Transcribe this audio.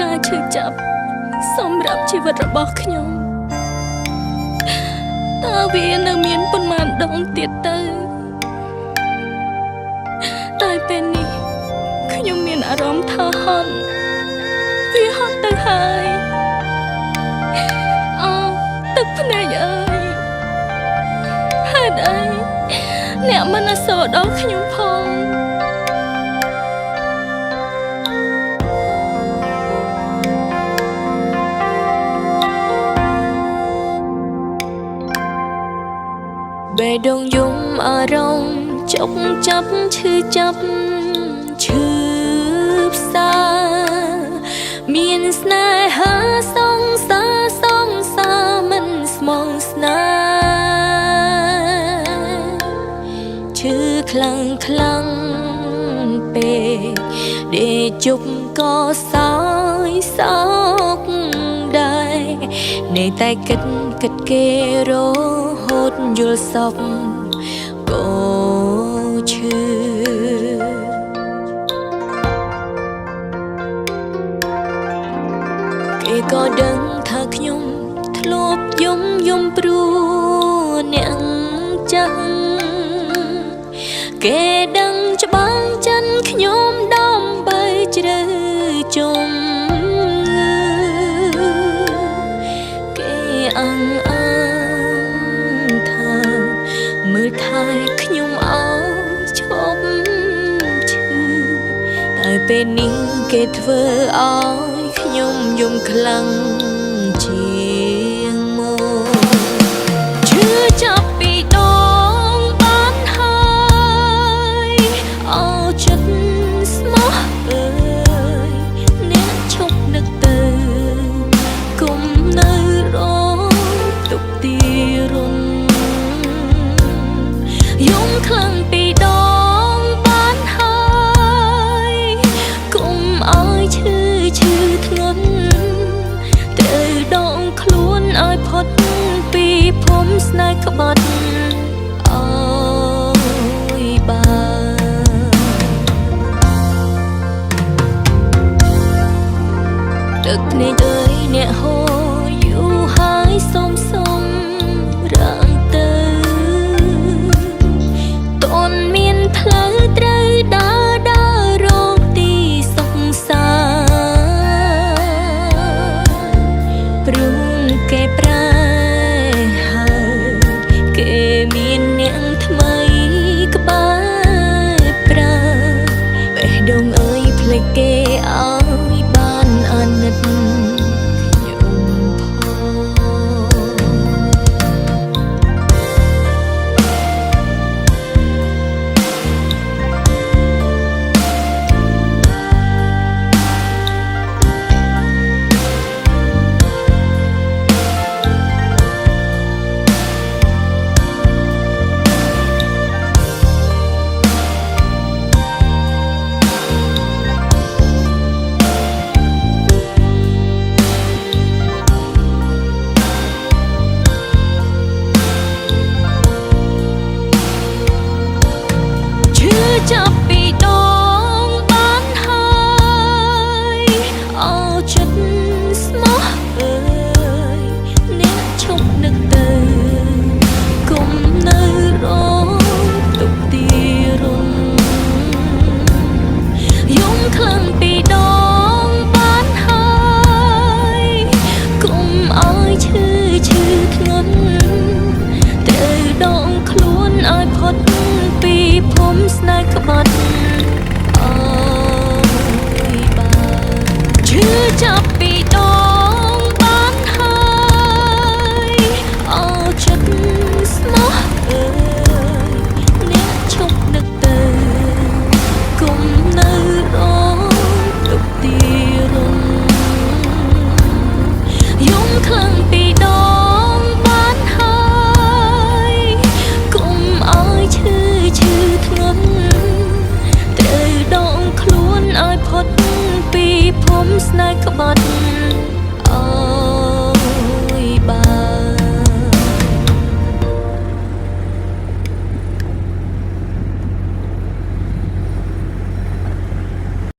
ការឈឺចាប់សម្រាប់ជីវិតរបស់ខ្ញុំតើវានៅមានប៉ុន្មានដងទៀតទៅតែពេលនេះខ្ញុំមានអារម្មណ៍ថាហត់វាហត់ទៅហើយអូទឹកភ្នែកអើយហេតុអីអ្នកមិនអសរដល់ខ្ញុំផងបេះដូងយំអារម្មណ៍ចុកចាប់ឈឺចាប់ឈឺផ្សាមានស្នេហាសងសាមិនស្មងស្នេហ៍ឈឺខ្លាំងពេកដេកជប់ក៏សោយសោកដែរនៅតែគិតគេរហូតយល់សពក៏ឈឺគេក៏ដឹងថាខ្ញុំធ្លាប់យំព្រោះអ្នកចឹងគេដឹងច្បាស់ចិនខ្ញុំដើម្បីជ្រើជុំគេអឹងថាមើលថែខ្ញុំឲ្យឈប់ឈឺតែពេលនេះគេធ្វើឲ្យខ្ញុំយំខ្លាំងជាងមកឈឺចាប់ពីដងបានហើយអោចិត្តស្មោះអើយអ្នកឈប់នឹកទៅគុំនៅរងទុកទីរុនយំខ្លាំងពីដងបានហើយគុំឲ្យឈឺធ្ងន់ត្រូវដងខ្លួនឲ្យផុតពីភូមិស្នេហ៍ក្បត់